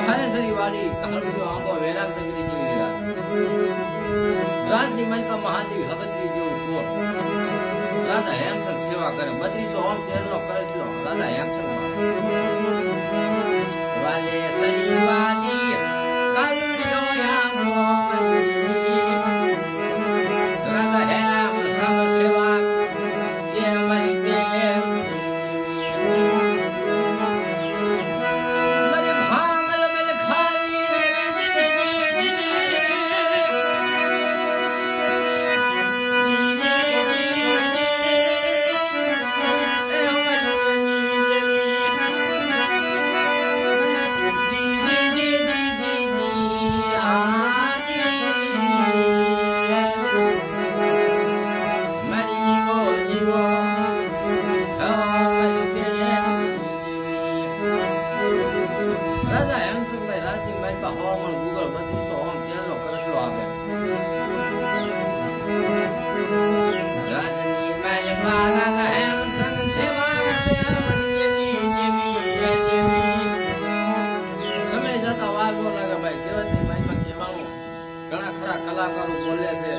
ખાયેસરી વાળી હળવદો આંબો વેરાગ નગરી જેવી રાત રાજની મલપા મહાદેવી હગતની જેવું કોટ રાજા હેમચંદ સેવા કરે 3200 ઓમ તેલનો કરજલો રાજા હેમચંદ વાલે સરી વાલી કાલિયો યામો રાજા હેમ સમ સેવા જે મરી બે રાજા હેમચંદભાઈ રાજની માલપા હવામાન ગુગળ 3200 ઓમ તેલનો કરસલો આપે રાજની માલપા રાજા હેમચંદ સેવા સમય જતા વાગો લાગે ભાઈ કેવતની માલપા કહેવાનું ઘણા ખરા કલાકારો બોલે છે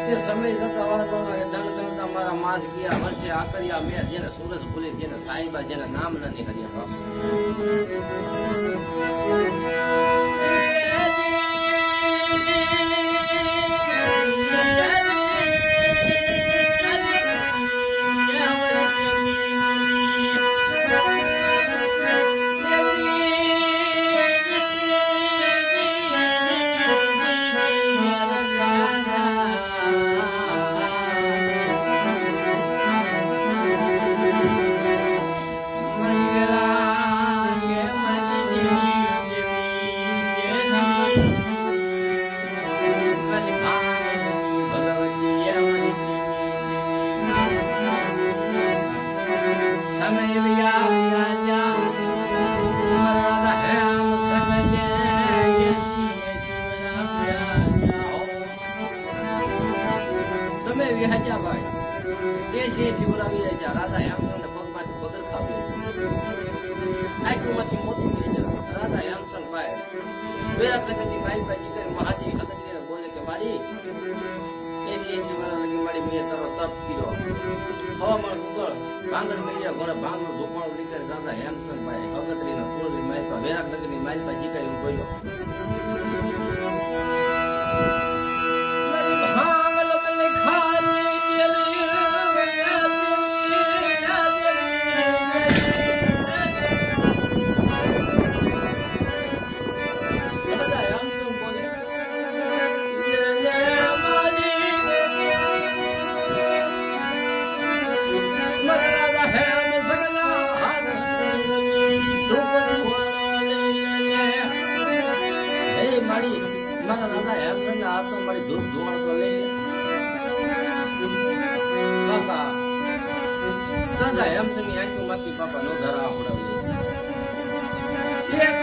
તે સમય જતા વાગો લાગે દંડ મારા માસ ગયા વર્ષે આકરિયા મેં જેને સુરજ ભૂલી જેને સાહિબા જેને નામ ન નીકળ્યા રાજા હેમચંદ પગમાંથી પગર ખાવી આંખોમાંથી મોતી ગઈ રાજા હેમચંદ ભાઈ વેરા કદની માલબાજી કરી મહાદેવી હગતને બોલે કે મારી 80 વર્ષ લગી મારી મેં તારો તપ કર્યો હવામાન ગુગળ ભાંગર મેળ્યા ઘોડે ભાંગનું ઝોપાણું નીકળી રાજા હેમચંદ ભાઈ હગતરીના તુળની માલપા વેરા કદની માલબાજી કરી બોલ્યો મારા રાજા હેમચંદ આ તો મારી ધૂપ ધુવાણ તો લઈ બાપા રાજા હેમચંદ ની આંખોમાંથી બાપા નો ધરા પડાવી એક